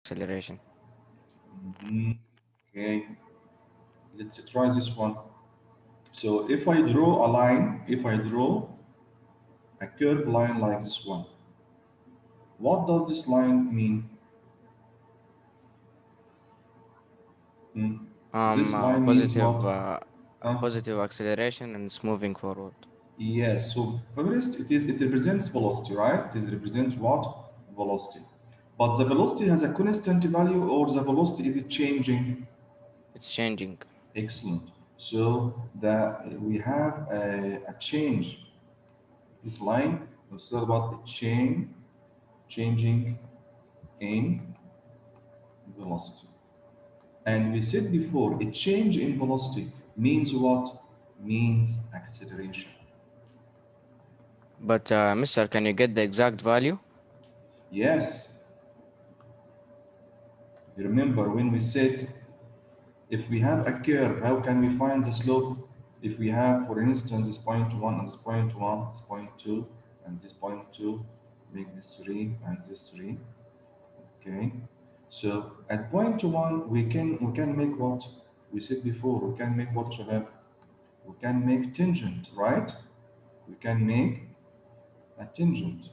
acceleration. Mhm. Okay, let's try this one. So if I draw a line, if I draw a curved line like this one, what does this line mean? Hmm. This line means Positive, what? Huh? positive acceleration and it's moving forward. Yes. So first, it represents velocity, right? It represents what? Velocity. But the velocity has a constant value, or the velocity is it changing? It's changing. Excellent. So that we have a change. This line is all about a changing in velocity. And we said before, a change in velocity means what? Means acceleration. But Mister, can you get the exact value? Yes, you remember when we said if we have a curve, how can we find the slope? If we have, for instance, this point 1 and this point 1, this point 2, and this point 2, make this 3 and this 3. Okay. So at point 1, we can make what? We said before, we can make what, Shabab? We can make tangent, right? We can make a tangent.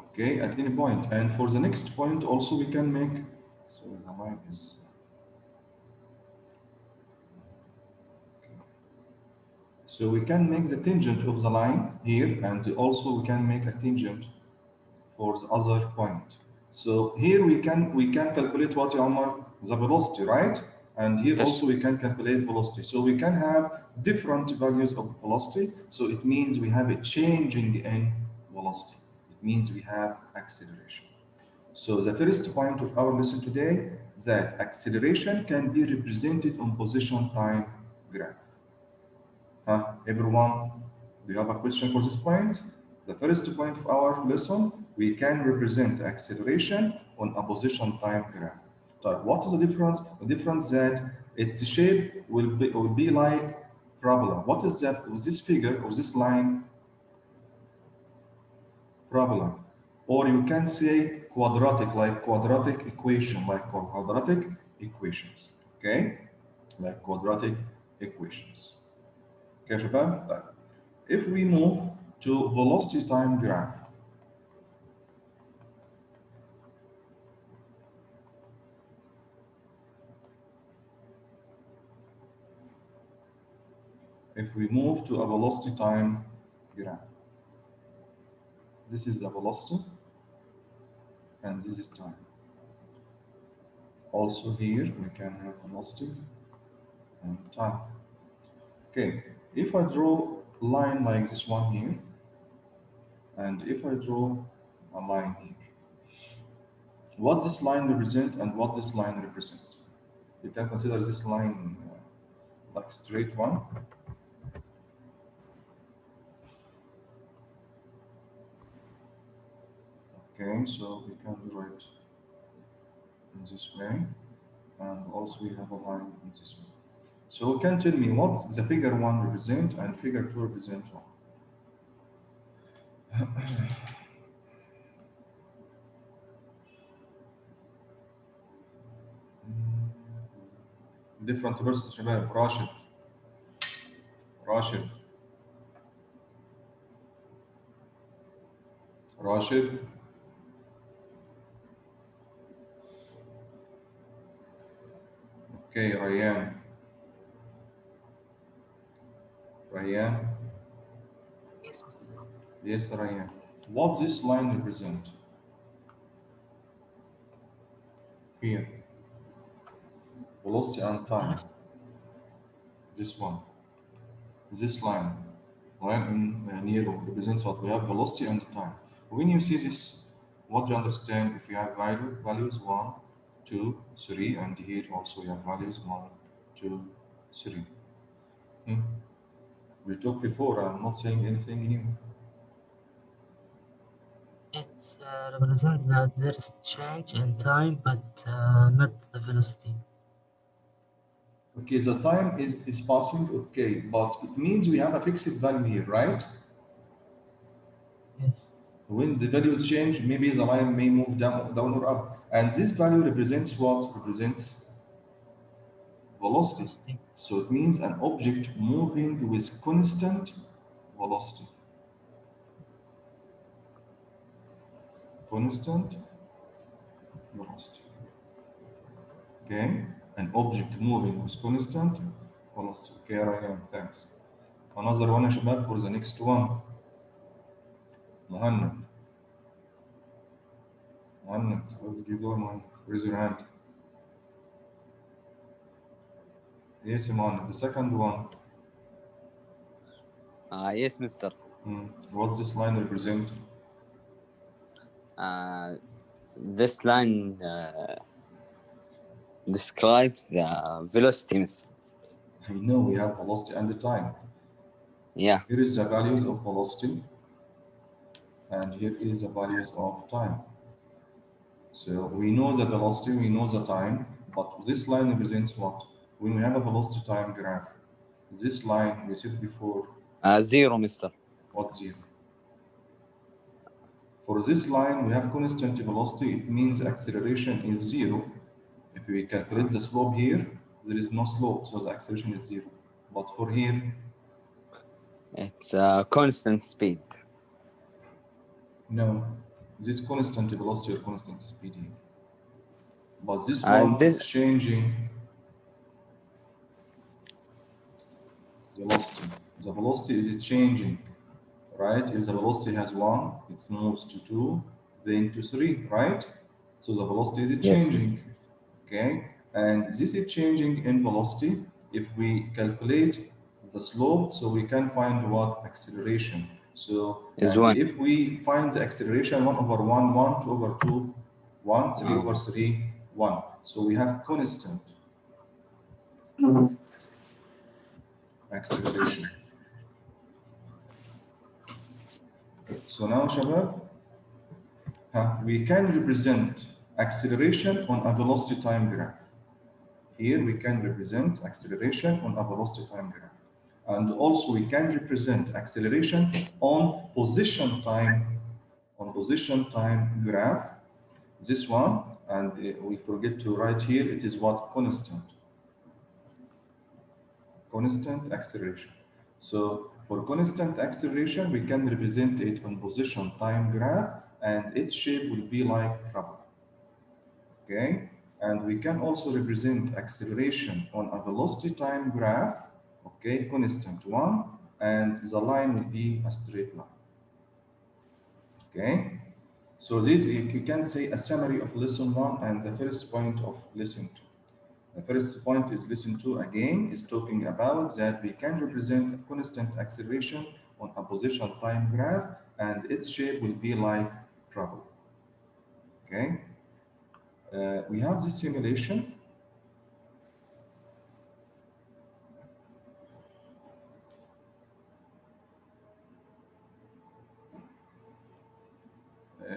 Okay, at any point. And for the next point also we can make, so the line is, so we can make the tangent of the line here, and also we can make a tangent for the other point. So here we can calculate what, Omar? The velocity, right? And here Yes. also we can calculate velocity. So we can have different values of velocity. So it means we have a changing in velocity. It means we have acceleration. So the first point of our lesson today, that acceleration can be represented on position time graph. Huh? Everyone, do you have a question for this point? The first point of our lesson, we can represent acceleration on a position time graph. So what is the difference? The difference that its shape will be like parabola. What is that? This figure or this line, parabola. Or you can say quadratic, like quadratic equation, like quadratic equations. Okay? Like quadratic equations. Okay, شباب؟ طيب. If we move to velocity time graph, if we move to a velocity time graph, this is the velocity and this is time. Also here we can have velocity and time. Okay, if I draw a line like this one here, and if I draw a line here, what this line represent and what this line represent? You can consider this line like straight one. Okay, so we can do it in this way, and also we have a line in this way. So you can tell me what the figure 1 represent and figure 2 represent what? Different persons شباب. راشد راشد. Okay, Ryan. Yes, Mr. Yes, Ryan. What this line represent here? Velocity and time. عرفت. This one. This line in near represents what we have velocity and time. When you see this, what do you understand? If you have values 1, 2, 3, and here also you have values 1, 2, 3. Hmm? We talked before, I'm not saying anything new. It represents that there is change in time, but not the velocity. Okay, the time is passing, okay, but it means we have a fixed value here, right? Yes. When the value change, maybe the line may move down or up. And this value represents what? Represents velocity. So it means an object moving with constant velocity. Constant velocity. Okay, an object moving with constant velocity. Okay, Ryan, thanks. Another one يا شباب for the next one. Muhammad, where did you go, Muhammad? Raise your hand. Yes, Muhammad, the second one. Yes, mister. What this line represent? This line describes the velocity, mister. I know we have velocity and the time. Yeah. Here is the values of velocity, and here is the values of time. So we know the velocity, we know the time, but this line represents what? When we have a velocity time graph, this line we said before. 0, mister. What 0? For this line, we have constant velocity. It means acceleration is 0. If we calculate the slope here, there is no slope, so the acceleration is 0. But for here, it's constant speed. No, this constant velocity or constant speed here. But this one is changing velocity. The velocity is changing, right? If the velocity has 1, it moves to 2, then to 3, right? So the velocity is changing, yes. Okay? And this is changing in velocity. If we calculate the slope, so we can find what? Acceleration. So if we find the acceleration 1 over 1, 1, 2 over 2, 1, 3 over 3, 1. So we have constant acceleration. So now, Shabab, we can represent acceleration on a velocity time graph. Here we can represent acceleration on a velocity time graph. And also we can represent acceleration on position time graph. This one, and we forget to write here, it is what? Constant acceleration. So for constant acceleration, we can represent it on position time graph, and its shape will be like rubber. Okay, and we can also represent acceleration on a velocity time graph. Okay, constant one, and the line will be a straight line. Okay, so this you can say a summary of lesson 1 and the first point of lesson 2. The first point is lesson 2 again is talking about that we can represent a constant acceleration on a position time graph, and its shape will be like rubber. Okay, we have this simulation.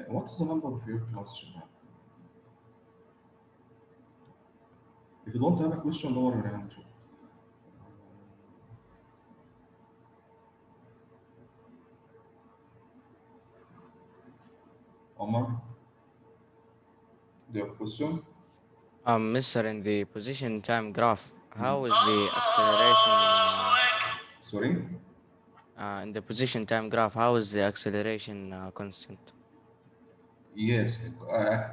What is the number of your class, Shabab? If you don't have a question, lower your hand. Omar, do you have a question? Mister, in the position time graph, how is the acceleration? Sorry? In the position time graph, how is the acceleration constant? Yes,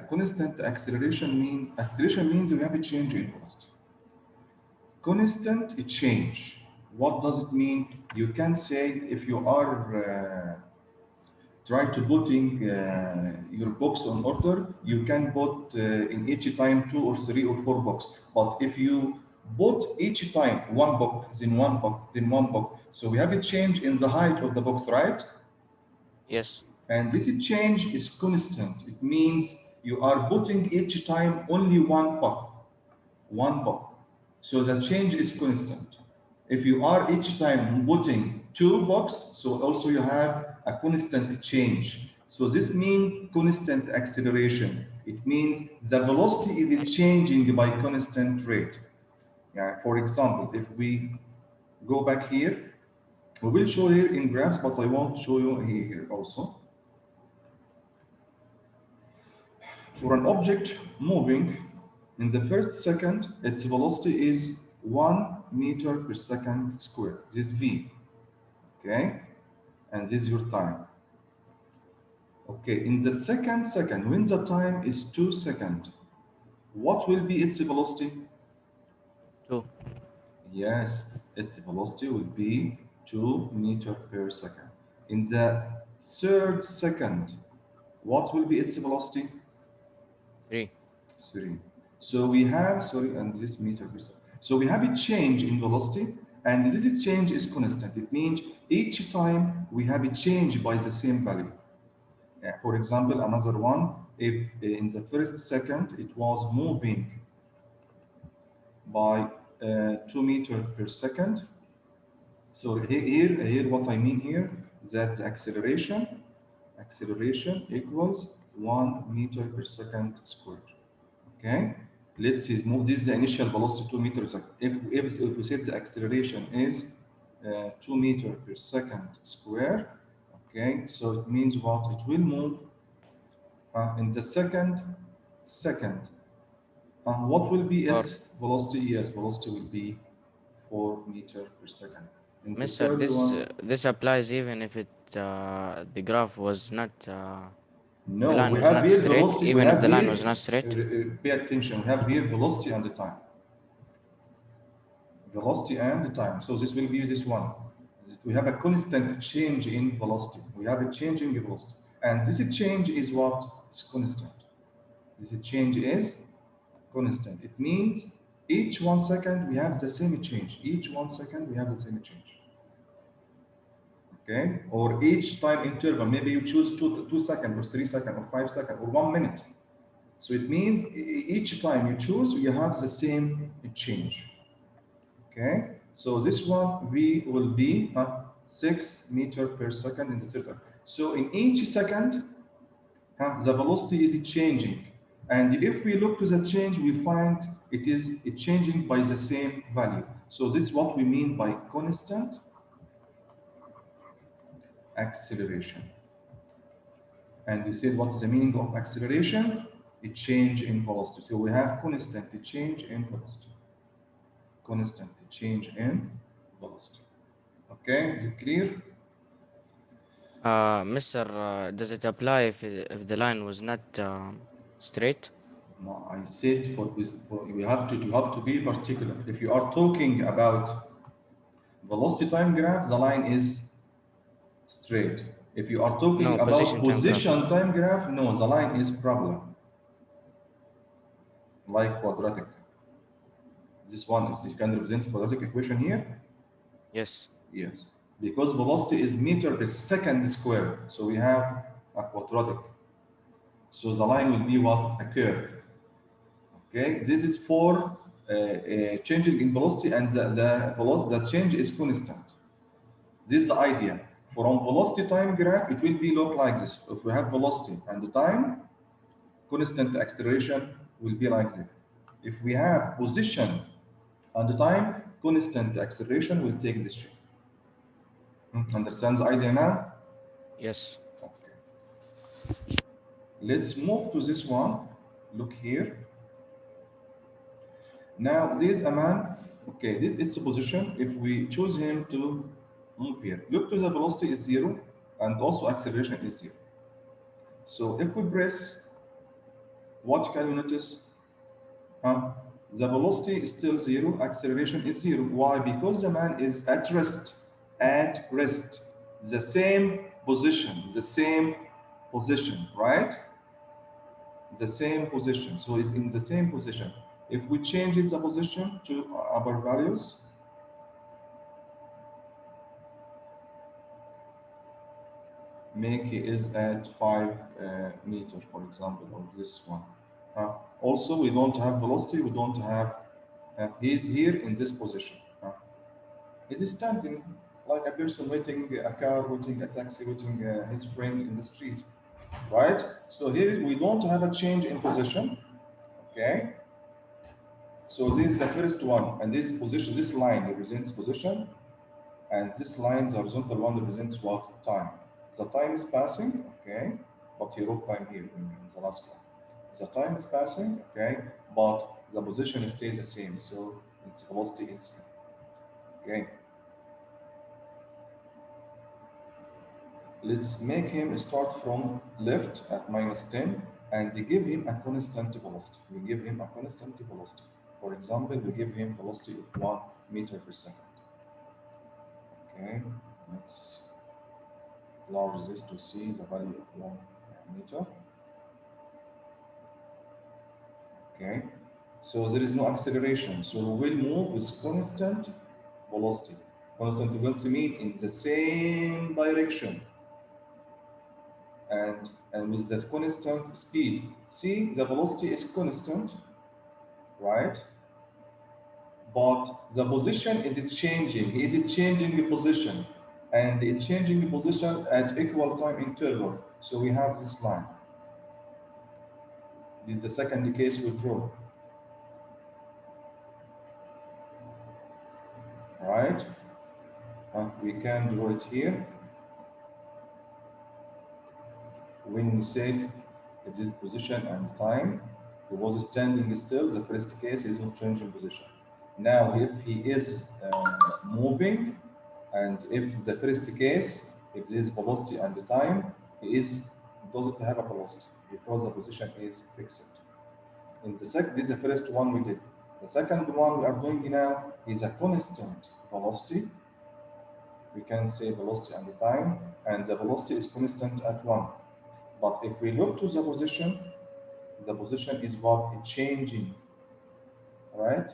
constant acceleration means we have a change in velocity. Constant change. What does it mean? You can say if you are trying to putting your box on order, you can put in each time 2 or 3 or 4 box. But if you put each time 1 box, then 1 box, then 1 box, so we have a change in the height of the box, right? Yes. And this change is constant. It means you are putting each time only 1 box. So the change is constant. If you are each time putting 2 boxes, so also you have a constant change. So this means constant acceleration. It means the velocity is changing by constant rate. Yeah, for example, if we go back here, we will show here in graphs, but I won't show you here also. For an object moving in the first second, its velocity is 1 meter per second squared. This V, okay? And this is your time. Okay, in the second, when the time is 2 seconds, what will be its velocity? 2. Yes, its velocity will be 2 meter per second. In the third second, what will be its velocity? 3. 3. So we have, sorry, and this meter per second. So we have a change in velocity, and this change is constant. It means each time we have a change by the same value. For example, another one, if in the first second it was moving by 2 meters per second. So here what I mean here, that the acceleration equals 1 meter per second squared. Okay, let's see, move this is the initial velocity 2 meters. If we say the acceleration is 2 meters per second square, okay, so it means what? It will move in the second. What will be 4. its velocity? Yes, velocity will be 4 meters per second. In the Mister, third one, this applies even if it the graph was not the no, line we was have not here straight, velocity. We even if have the line here, was not straight. pay attention, we have here velocity and the time. Velocity and the time. So this will be this one. We have a constant change in velocity. We have a change in velocity. And this change is what? It's constant. This change is constant. It means each 1 second we have the same change. Each 1 second we have the same change. Okay? Or each time interval, maybe you choose 2 seconds or 3 seconds or 5 seconds or 1 minute. So it means each time you choose, you have the same change. Okay? So this one, V will be 6 meters per second in the third. So in each second, the velocity is changing. And if we look to the change, we find it is changing by the same value. So this is what we mean by constant acceleration. And we said, what is the meaning of acceleration? A change in velocity. So we have constant change in velocity. Constant change in velocity. Okay, is it clear? Mister, does it apply if the line was not straight? No, I said for you have to be particular. If you are talking about velocity time graph, the line is straight. If you are talking No, about position time graph. position time graph, no, the line is parallel, like quadratic. This one is, you can represent quadratic equation here. Yes. Yes, because velocity is meter per second squared, so we have a quadratic. So the line will be what? A curve. Okay, this is for changing in velocity, and the change is constant. This is the idea. From velocity time graph, it will be look like this. If we have velocity and the time, constant acceleration will be like this. If we have position and the time, constant acceleration will take this shape. Understand the idea now? Yes. Okay. Let's move to this one. Look here. Now, this is a man. Okay, this it's a position. If we choose him to move here, look to the velocity is 0, and also acceleration is 0. So if we press, what can you notice? The velocity is still 0, acceleration is 0. Why? Because the man is at rest. At rest. The same position, right? The same position. So it's in the same position. If we change the position to upper values, make he is at 5 meters, for example, or this one. Also, we don't have velocity, we don't have, he's here in this position. He's standing like a person waiting a car, waiting a taxi, waiting his friend in the street, right? So here we don't have a change in position, okay? So this is the first one, and this position, this line represents position, and this line, the horizontal one, represents what? Time. The time is passing, okay? But he wrote time here in the last one. The time is passing, okay, but the position stays the same, so its velocity is okay. Let's make him start from left at -10 and we give him a constant velocity. We give him a constant velocity. For example, we give him velocity of 1 meter per second. Okay, let's enlarge this to see the value of 1 meter. Okay, so there is no acceleration, so we will move with constant velocity. Constant velocity means in the same direction and with the constant speed. See, the velocity is constant, right? But the position is changing. Is it changing the position? And it's changing the position at equal time interval. So we have this line. This is the second case we draw. Right? We can draw it here. When we said if this position and time, he was standing still, the first case is not changing position. Now, if he is moving, and if the first case, if this velocity and the time, he doesn't have a velocity because the position is fixed. In the second, this is the first one we did. The second one we are doing now is a constant velocity. We can say velocity and the time, and the velocity is constant at 1. But if we look to the position is what is changing, right?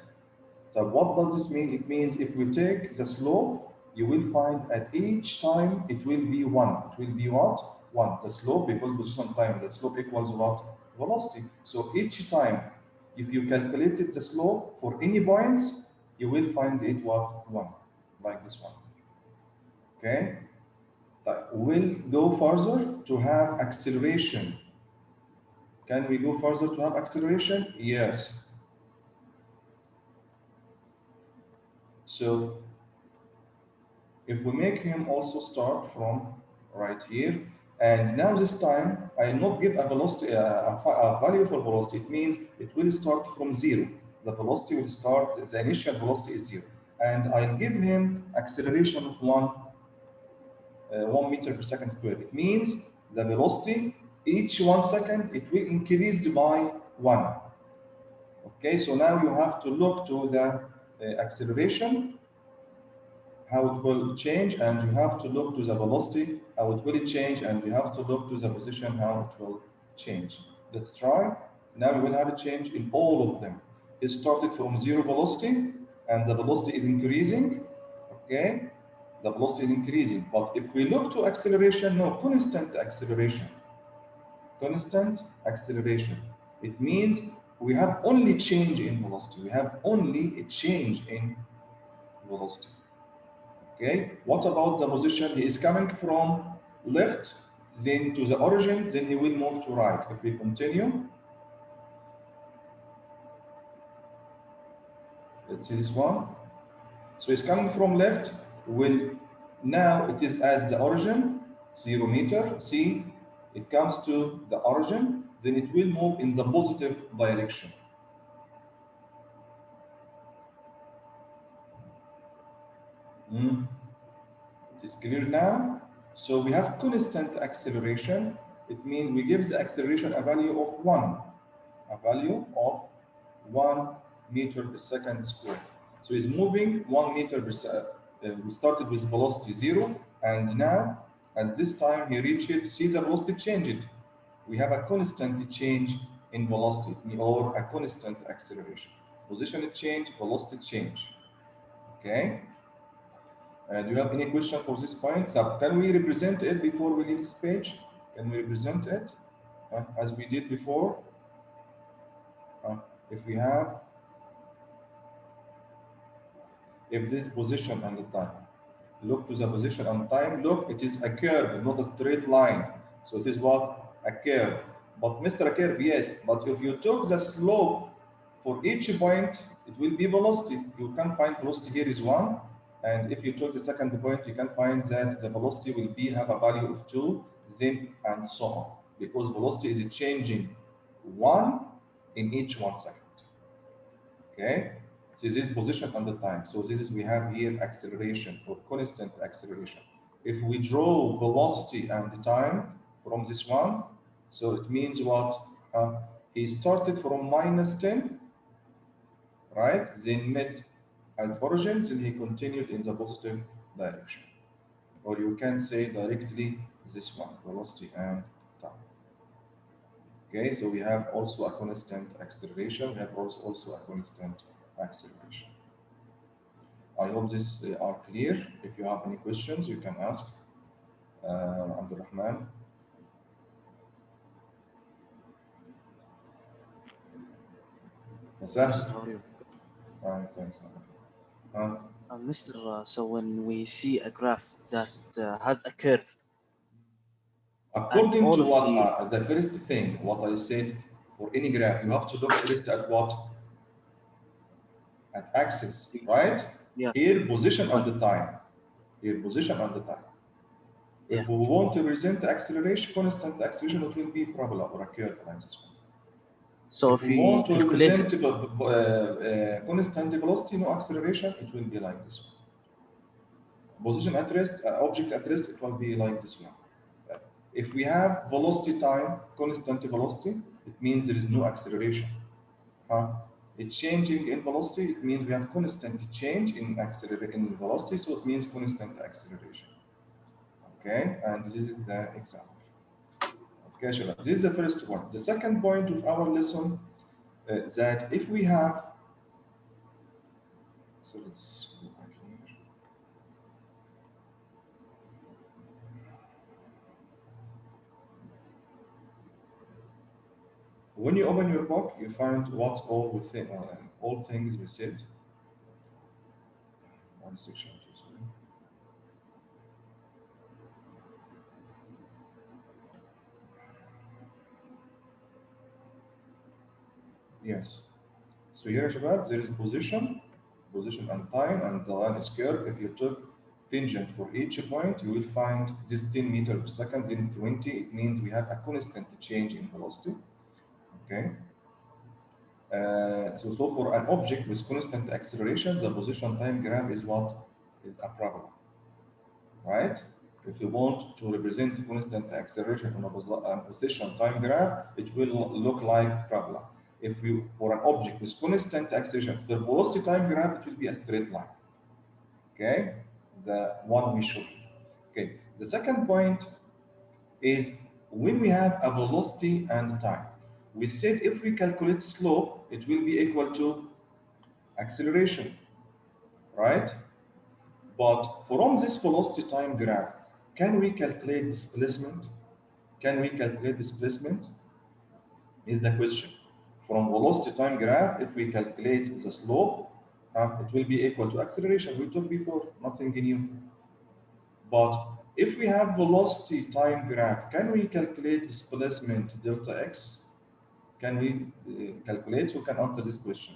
So what does this mean? It means if we take the slope, you will find at each time it will be 1. It will be what? 1. The slope, because position times the slope equals what? Velocity. So each time, if you calculated the slope for any points, you will find it what? 1, like this one. Okay? We'll go further to have acceleration. Can we go further to have acceleration? Yes. So if we make him also start from right here, and now this time I will not give a velocity, a value for velocity. It means it will start from 0. The velocity will start, the initial velocity is 0. And I'll give him acceleration of 1 meter per second squared. It means the velocity, each 1 second, it will increase by 1. Okay, so now you have to look to the acceleration, how it will change, and you have to look to the velocity, how it will change, and you have to look to the position, how it will change. Let's try. Now we will have a change in all of them. It started from 0 velocity, and the velocity is increasing. Okay, the velocity is increasing. But if we look to acceleration, no, constant acceleration. Constant acceleration. It means we have only change in velocity. We have only a change in velocity. Okay, what about the position? He is coming from left, then to the origin, then he will move to right. If we continue, let's see this one. So he's coming from left, now it is at the origin, 0 meter. See, it comes to the origin, then it will move in the positive direction. It is clear now. So we have constant acceleration. It means we give the acceleration a value of 1, a value of 1 meter per second squared. So it's moving 1 meter per second. We started with velocity 0, and now at this time he reached it. See, the velocity changed. We have a constant change in velocity, or a constant acceleration. Position change, velocity change. Okay. And do you have any question for this point? So can we represent it before we leave this page? Can we represent it as we did before? If we have, if this position and the time, look to the position and time, look, it is a curve, not a straight line. So it is what? A curve. But Mr. A curve, yes, but if you took the slope for each point, it will be velocity. You can find velocity here is 1. And if you took the second point, you can find that the velocity will have a value of 2, then and so on. Because velocity is changing 1 in each 1 second. Okay, so this is position and the time. So this is, we have here acceleration or constant acceleration. If we draw velocity and the time from this one, so it means what? He started from -10, right? Then met at origin, then he continued in the positive direction. Or you can say directly this one, velocity and time. Okay, so we have also a constant acceleration. We have also a constant acceleration. I hope this are clear. If you have any questions, you can ask Abdul Rahman. Mr. How are you? Thanks. Mr. So when we see a graph that has a curve, According all to of what the first thing, what I said, for any graph, you have to look first at what? At axis, right? Yeah. Here, position Right. and the time. Here, position and the time. Yeah. If we want to present acceleration, constant acceleration, it will be parabola or a curve like this one. So if if we we want to calculate represent it, constant velocity, no acceleration, it will be like this one. Position at rest, object at rest, it will be like this one. If we have velocity time, constant velocity, it means there is no acceleration. It's changing in velocity, it means we have constant change in velocity, so it means constant acceleration. Okay, and this is the example. Okay, sure. This is the first one. The second point of our lesson, that if we have, so let's go back here. When you open your book, you find what all things we said. One section. Yes. So here, Shabab, there is position and time, and the line is curved. If you took tangent for each point, you will find this 10 meters per second, then 20. It means we have a constant change in velocity. Okay. So for an object with constant acceleration, the position time graph is what? Is a parabola, right? If you want to represent constant acceleration on a position time graph, it will look like parabola. If you, for an object with constant acceleration, the velocity time graph, it will be a straight line. Okay, the one we showed. Okay, the second point is when we have a velocity and time. We said if we calculate slope, it will be equal to acceleration, right? But from this velocity time graph, can we calculate displacement? Can we calculate displacement? Is the question. From velocity time graph, if we calculate the slope, it will be equal to acceleration. We talked before, nothing new. But if we have velocity time graph, can we calculate displacement delta x? Can we calculate? Who can answer this question?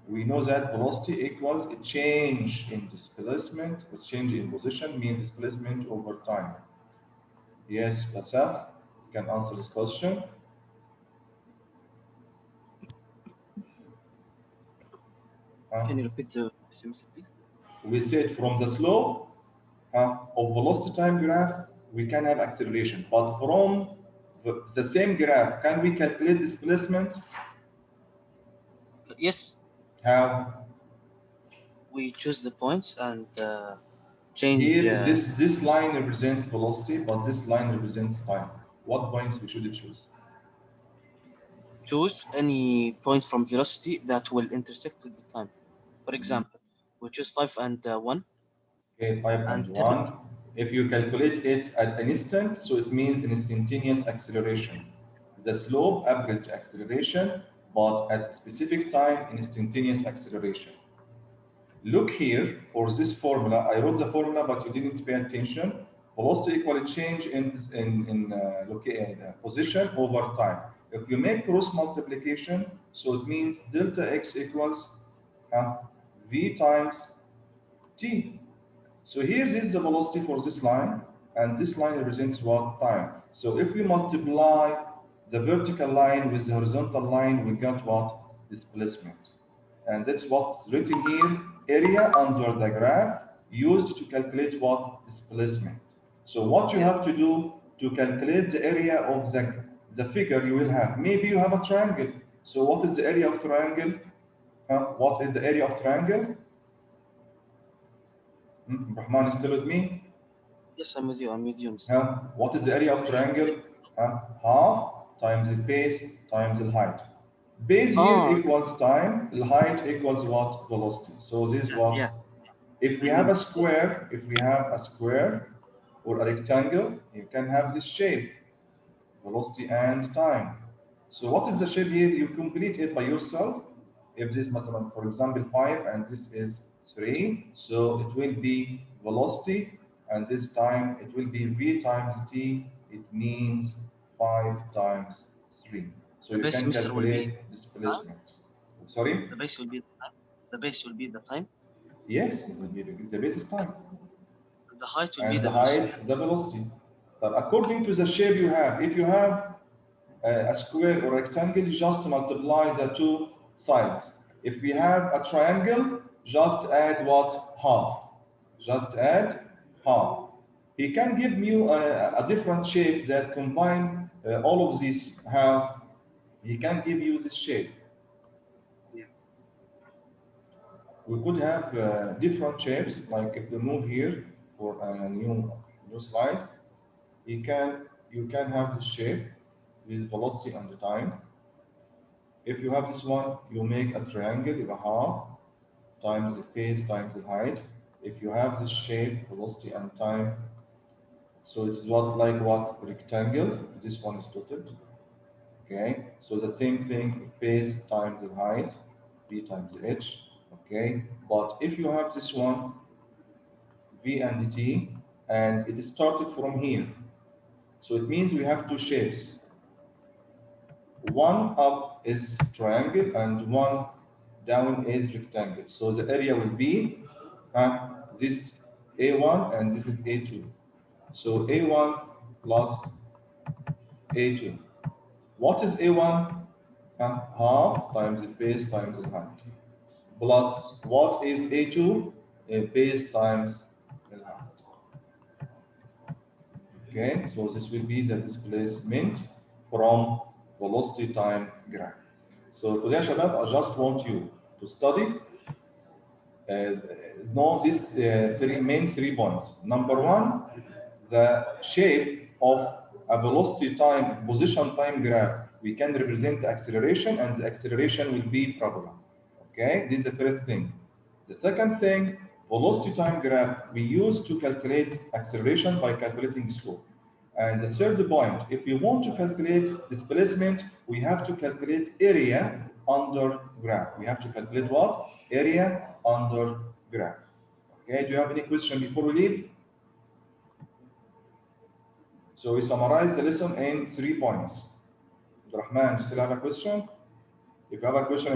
We know that velocity equals a change in displacement, a change in position means displacement over time. Yes, Basar can answer this question. Can you repeat the question, please? We said from the slope of velocity time graph, we can have acceleration, but from the same graph, can we calculate displacement? Yes. How? We choose the points and change. Here, this line represents velocity, but this line represents time. What points we should choose? Choose any point from velocity that will intersect with the time. For example, we choose 5 and 1. Okay, 5 and 1. If you calculate it at an instant, so it means instantaneous acceleration. The slope, average acceleration, but at a specific time, instantaneous acceleration. Look here for this formula. I wrote the formula, but you didn't pay attention. Velocity equal change in position over time. If you make cross multiplication, so it means delta x equals v times t. So here is the velocity for this line, and this line represents what? Time. So if we multiply the vertical line with the horizontal line will get what? Displacement. And that's what's written here, area under the graph used to calculate what? Displacement. So what you have to do to calculate the area of the figure you will have. Maybe you have a triangle. So what is the area of triangle? What is the area of triangle? Rahman is still with me? Yes, I'm with you. I'm with you, Mr. What is the area of triangle? Half times the base times the height. Base here equals time, the height equals what? Velocity. So this is what? Yeah. If we have a square, or a rectangle, you can have this shape, velocity and time. So what is the shape here? You complete it by yourself. If this, for example, 5 and this is 3, so it will be velocity, and this time it will be v times t. It means 5 times 3. So you can calculate displacement. Sorry? The base will be the time. The base will be the time. Yes, it will be the base is time. The height will and be the height, velocity. the velocity. But according to the shape you have, if you have a square or rectangle, just multiply the two sides. If we have a triangle, just add what? Half. Just add half. He can give you a different shape that combine all of these. How? He can give you this shape. We could have different shapes, like if we move here for a new slide, you can have this shape, this velocity and the time. If you have this one, you make a triangle, you have half times the base times the height. If you have this shape, velocity and time, so it's like what? Rectangle. This one is dotted. Okay, so the same thing, base times the height, b times h. Okay, but if you have this one, v and t, and it started from here, so it means we have two shapes. One up is triangle and one down is rectangle. So the area will be this A1 and this is A2. So A1 plus A2. What is A1? Half times the base times the height. Plus what is A2? Base times the height. Okay, so this will be the displacement from velocity time graph. So today, Shabab, I just want you to study, know these main 3 points. Number 1, the shape of a velocity time, position time graph. We can represent the acceleration, and the acceleration will be parabola. Okay, this is the first thing. The second thing, velocity time graph, we use to calculate acceleration by calculating slope. And the third point, if we want to calculate displacement, we have to calculate area under graph. We have to calculate what? Area under graph. Okay, do you have any question before we leave? So we summarize the lesson in 3 points. Rahman, you still have a question? If you have a question,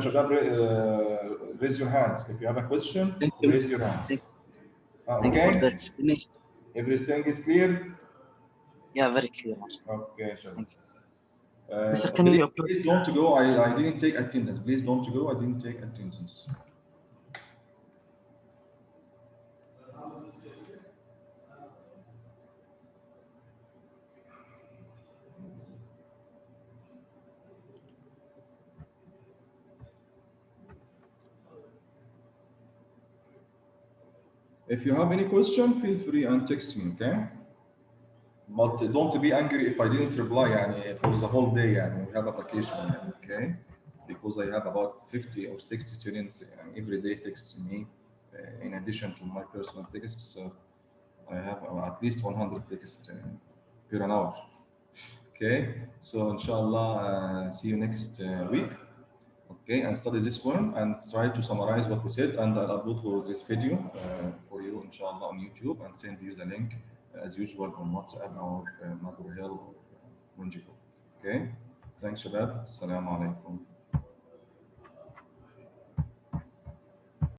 raise your hands. If you have a question, raise your hands. Thank you for the explanation. Everything is clear? Yeah, very clear. Okay, sure. Thank you. Mr. Can you please don't go. I didn't take attendance. Please don't go. I didn't take attendance. If you have any question, feel free and text me, okay? But don't be angry if I didn't reply for the whole day. We have a vacation, okay? Because I have about 50 or 60 students every day texting me in addition to my personal text. So I have at least 100 texts per an hour. Okay, so inshallah, see you next week. Okay, and study this one and try to summarize what we said, and I'll upload this video for you, inshallah, on YouTube and send you the link as usual on WhatsApp or Madhur Hill or Munjico. Okay, thanks, Shabab. Assalamu alaikum.